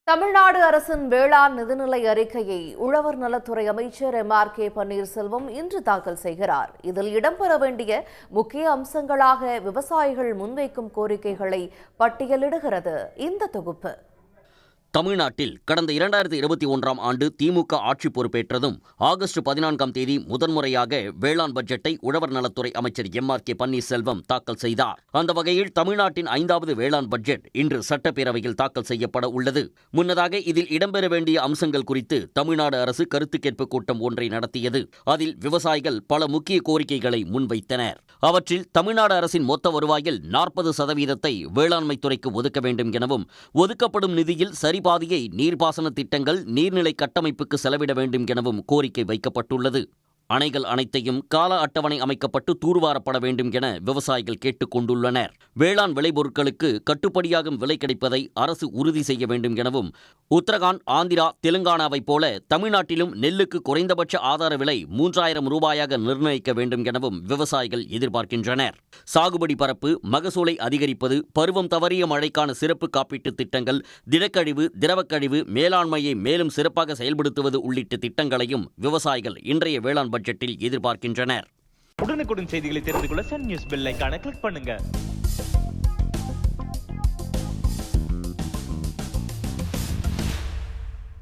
தமிழ்நாடு அரசின் வேளாண் நிதிநிலை அறிக்கையை உழவர் நலத்துறை அமைச்சர் எம்.ஆர்.கே. பன்னீர்செல்வம் இன்று தாக்கல் செய்கிறார். இதில் இடம்பெற வேண்டிய முக்கிய அம்சங்களாக விவசாயிகள் முன்வைக்கும் கோரிக்கைகளை பட்டியலிடுகிறது இந்த தொகுப்பு. தமிழ்நாட்டில் கடந்த 2021ஆம் ஆண்டு திமுக ஆட்சி பொறுப்பேற்றதும் ஆகஸ்ட் 14ஆம் தேதி முதன்முறையாக வேளாண் பட்ஜெட்டை உழவர் நலத்துறை அமைச்சர் எம்.ஆர்.கே. பன்னீர்செல்வம் தாக்கல் செய்தார். அந்த வகையில் தமிழ்நாட்டின் 5வது வேளாண் பட்ஜெட் இன்று சட்டப்பேரவையில் தாக்கல் செய்யப்பட உள்ளது. முன்னதாக இதில் இடம்பெற வேண்டிய அம்சங்கள் குறித்து தமிழ்நாடு அரசு கருத்து கேட்பு கூட்டம் ஒன்றை நடத்தியது. அதில் விவசாயிகள் பல முக்கிய கோரிக்கைகளை முன்வைத்தனர். அவற்றில் தமிழ்நாடு அரசின் மொத்த வருவாயில் 40% வேளாண்மைத்துறைக்கு ஒதுக்க வேண்டும் எனவும், ஒதுக்கப்படும் நிதியில் பாதியை நீர்ப்பாசன திட்டங்கள், நீர்நிலை கட்டமைப்புக்கு செலவிட வேண்டும் எனவும் கோரிக்கை வைக்கப்பட்டுள்ளது. அணைகள் அனைத்தையும் கால அட்டவணை அமைக்கப்பட்டு தூர்வாரப்பட வேண்டும் என விவசாயிகள் கேட்டுக் கொண்டுள்ளனர். வேளாண் விளைபொருட்களுக்கு கட்டுப்படியாகும் விலை கிடைப்பதை அரசு உறுதி செய்ய வேண்டும் எனவும், உத்தரகாண்ட், ஆந்திரா, தெலுங்கானாவைப் போல தமிழ்நாட்டிலும் நெல்லுக்கு குறைந்தபட்ச ஆதார விலை 3000 ரூபாயாக நிர்ணயிக்க வேண்டும் எனவும் விவசாயிகள் எதிர்பார்க்கின்றனர். சாகுபடி பரப்பு, மகசூலை அதிகரிப்பது, பருவம் தவறிய மழைக்கான சிறப்பு காப்பீட்டு திட்டங்கள், திடக்கழிவு, திரவக்கழிவு மேலாண்மையை மேலும் சிறப்பாக செயல்படுத்துவது உள்ளிட்ட திட்டங்களையும் விவசாயிகள் இன்றைய வேளாண் பட்ஜெட்டில் எதிர்பார்க்கின்றனர். உடனுக்குடன் செய்திகளை தெரிந்து கொள்ள சன் நியூஸ் பெல் ஐகானை கிளிக் பண்ணுங்க.